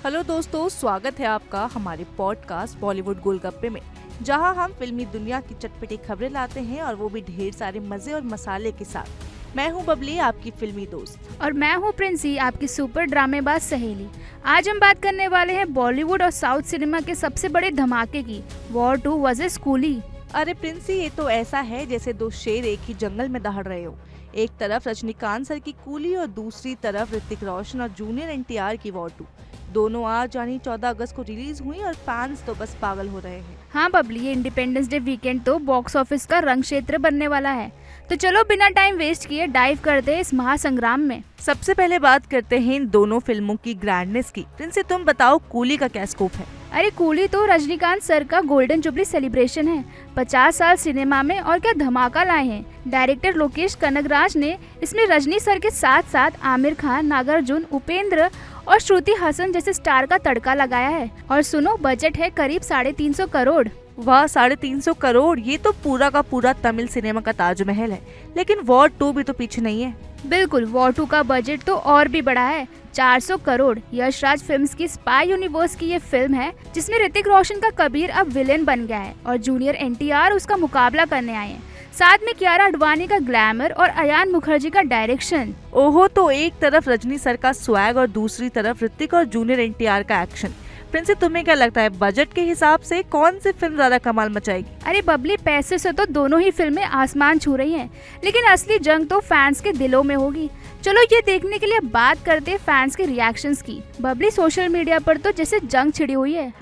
Hello दोस्तों, स्वागत है आपका हमारे पॉडकास्ट बॉलीवुड गोलगप्पे में, जहां हम फिल्मी दुनिया की चटपटी खबरें लाते हैं और वो भी ढेर सारे मजे और मसाले के साथ। मैं हूं बबली, आपकी फिल्मी दोस्त। और मैं हूं प्रिंसी, आपकी सुपर ड्रामेबाज सहेली। आज हम बात करने वाले हैं बॉलीवुड और साउथ सिनेमा के सबसे बड़े धमाके की, वॉर 2 वर्सेस कूली। अरे प्रिंसी, ये तो ऐसा है जैसे दो शेर एक ही जंगल में दहाड़ रहे हो। एक तरफ रजनीकांत सर की कूली और दूसरी तरफ ऋतिक रोशन और जूनियर एनटीआर की वॉर 2। दोनों आज यानी 14 अगस्त को रिलीज हुई और फैंस तो बस पागल हो रहे हैं। हाँ बबली, ये इंडिपेंडेंस डे वीकेंड तो बॉक्स ऑफिस का रंग क्षेत्र बनने वाला है। तो चलो बिना टाइम वेस्ट किए डाइव करते हैं इस महासंग्राम में। सबसे पहले बात करते हैं इन दोनों फिल्मों की ग्रैंडनेस की। प्रिंसी, तुम बताओ कूली का क्या स्कोप है? अरे कूली तो रजनीकांत सर का गोल्डन जुबली सेलिब्रेशन है। 50 साल सिनेमा में और क्या धमाका लाए हैं। डायरेक्टर लोकेश कनगराज ने इसमें रजनी सर के साथ साथ आमिर खान, नागार्जुन, उपेंद्र और श्रुति हसन जैसे स्टार का तड़का लगाया है। और सुनो, बजट है करीब 350 करोड़। वाह, 350 करोड़! ये तो पूरा का पूरा तमिल सिनेमा का ताजमहल है। लेकिन वॉर 2 भी तो पीछे नहीं है। बिल्कुल, वॉर 2 का बजट तो और भी बड़ा है, 400 करोड़। यशराज फिल्म्स की स्पाई यूनिवर्स की ये फिल्म है जिसमें ऋतिक रोशन का कबीर अब विलेन बन गया है और जूनियर एनटीआर उसका मुकाबला करने आए हैं। साथ में कियारा आडवाणी का ग्लैमर और अयान मुखर्जी का डायरेक्शन। ओहो, तो एक तरफ रजनी सर का स्वैग और दूसरी तरफ ऋतिक और जूनियर एनटीआर का एक्शन। प्रिंसी, तुम्हें क्या लगता है बजट के हिसाब से कौन सी फिल्म ज्यादा कमाल मचाएगी? अरे बबली, पैसे से तो दोनों ही फिल्में आसमान छू रही हैं, लेकिन असली जंग तो फैंस के दिलों में होगी। चलो ये देखने के लिए बात करते हैं फैंस के रिएक्शंस की। बबली, सोशल मीडिया पर तो जैसे जंग छिड़ी हुई है।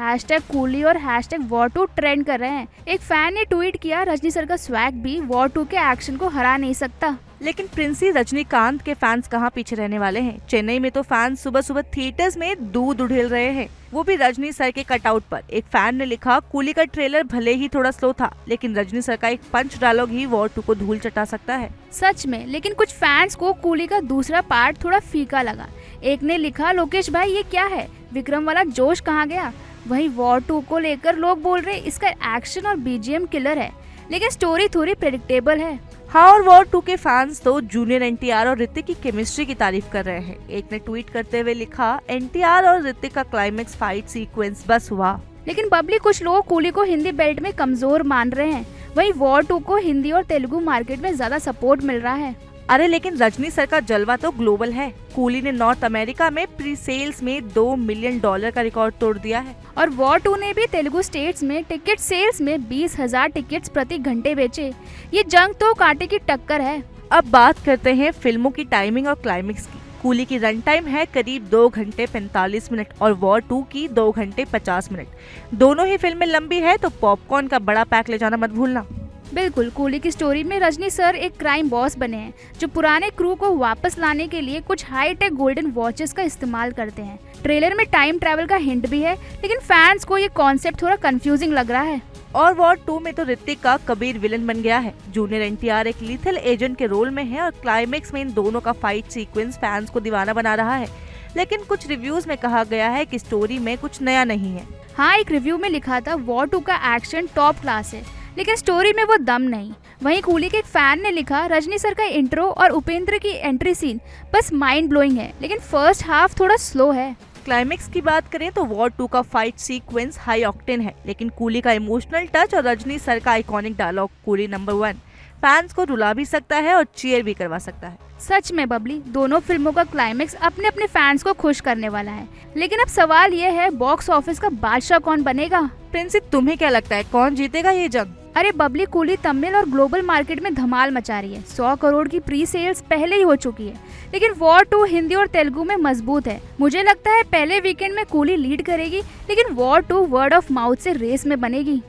#कूली और #वॉर2 ट्रेंड कर रहे हैं। एक फैन ने ट्वीट किया, रजनी सर का स्वैग भी वॉर 2 के एक्शन को हरा नहीं सकता। लेकिन प्रिंसी, रजनीकांत के फैंस कहाँ पीछे रहने वाले हैं। चेन्नई में तो फैंस सुबह सुबह थिएटर्स में दूध उड़ेल रहे हैं, वो भी रजनी सर के कटआउट पर। एक फैन ने लिखा, कूली का ट्रेलर भले ही थोड़ा स्लो था, लेकिन रजनी सर का एक पंच डायलॉग ही वॉर 2 को धूल चटा सकता है। सच में, लेकिन कुछ फैंस को कूली का दूसरा पार्ट थोड़ा फीका लगा। एक ने लिखा, लोकेश भाई ये क्या है, विक्रम वाला जोश कहाँ गया। वहीं वॉर 2 को लेकर लोग बोल रहे इसका एक्शन और बीजीएम किलर है, लेकिन स्टोरी थोड़ी प्रेडिक्टेबल है। हाँ, और वॉर 2 के फैंस तो जूनियर एनटीआर और ऋतिक की केमिस्ट्री की तारीफ कर रहे हैं। एक ने ट्वीट करते हुए लिखा, एनटीआर और ऋतिक का क्लाइमेक्स फाइट सीक्वेंस बस हुआ। लेकिन बबली, कुछ लोग कूली को हिंदी बेल्ट में कमजोर मान रहे हैं। वहीं वॉर 2 को हिंदी और तेलुगु मार्केट में ज्यादा सपोर्ट मिल रहा है। अरे लेकिन रजनी सर का जलवा तो ग्लोबल है। कूली ने नॉर्थ अमेरिका में प्री सेल्स में $2 मिलियन का रिकॉर्ड तोड़ दिया है। और वॉर 2 ने भी तेलुगु स्टेट्स में टिकट सेल्स में 20,000 टिकट्स प्रति घंटे बेचे। ये जंग तो कांटे की टक्कर है। अब बात करते हैं फिल्मों की टाइमिंग और क्लाइमेक्स की। कूली की रन टाइम है करीब 2 घंटे 45 मिनट और वॉर 2 की 2 घंटे 50 मिनट। दोनों ही फिल्में लंबी है, तो पॉपकॉर्न का बड़ा पैक ले जाना मत भूलना। बिल्कुल, कूली की स्टोरी में रजनी सर एक क्राइम बॉस बने हैं जो पुराने क्रू को वापस लाने के लिए कुछ हाई टेक गोल्डन वॉचेस का इस्तेमाल करते हैं। ट्रेलर में टाइम ट्रैवल का हिंट भी है, लेकिन फैंस को ये कॉन्सेप्ट थोड़ा कंफ्यूजिंग लग रहा है। और वॉर 2 में तो ऋतिक का कबीर विलन बन गया है। जूनियर एनटीआर एक लीथल एजेंट के रोल में है और क्लाइमेक्स में इन दोनों का फाइट सीक्वेंस फैंस को दीवाना बना रहा है। लेकिन कुछ रिव्यूज में कहा गया है कि स्टोरी में कुछ नया नहीं है। हाँ, एक रिव्यू में लिखा था, वॉर 2 का एक्शन टॉप क्लास है, लेकिन स्टोरी में वो दम नहीं। वहीं कूली के एक फैन ने लिखा, रजनी सर का इंट्रो और उपेंद्र की एंट्री सीन बस माइंड ब्लोइंग है, लेकिन फर्स्ट हाफ थोड़ा स्लो है। क्लाइमेक्स की बात करें तो वॉर 2 का फाइट सीक्वेंस हाई ऑक्टेन है, लेकिन कूली का इमोशनल टच और रजनी सर का iconic dialogue Coolie number 1 fans को रुला भी सकता है और चीयर भी करवा सकता है। सच में बबली, दोनों फिल्मों का क्लाइमेक्स अपने अपने फैंस को खुश करने वाला है। लेकिन अब सवाल ये है, बॉक्स ऑफिस का बादशाह कौन बनेगा? प्रिंसी, तुम्हें क्या लगता है कौन जीतेगा ये जंग? अरे बबली, कूली तमिल और ग्लोबल मार्केट में धमाल मचा रही है। 100 करोड़ की प्री सेल्स पहले ही हो चुकी है, लेकिन वॉर 2 हिंदी और तेलुगु में मजबूत है। मुझे लगता है पहले वीकेंड में कूली लीड करेगी, लेकिन वॉर 2 वर्ड ऑफ माउथ से रेस में बनेगी।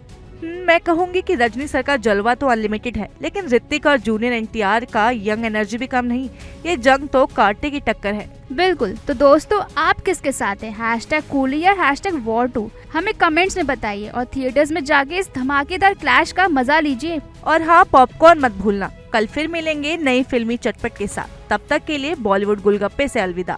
मैं कहूंगी कि रजनी सर का जलवा तो अनलिमिटेड है, लेकिन ऋतिक और जूनियर एनटीआर का यंग एनर्जी भी कम नहीं। ये जंग तो कांटे की टक्कर है। बिल्कुल, तो दोस्तों आप किसके साथ हैं, #कूली या वॉर 2? हमें कमेंट्स में बताइए और थिएटर्स में जाके इस धमाकेदार क्लैश का मजा लीजिए। और हाँ, पॉपकॉर्न मत भूलना। कल फिर मिलेंगे नई फिल्मी चटपट के साथ। तब तक के लिए बॉलीवुड गोलगप्पे से अलविदा।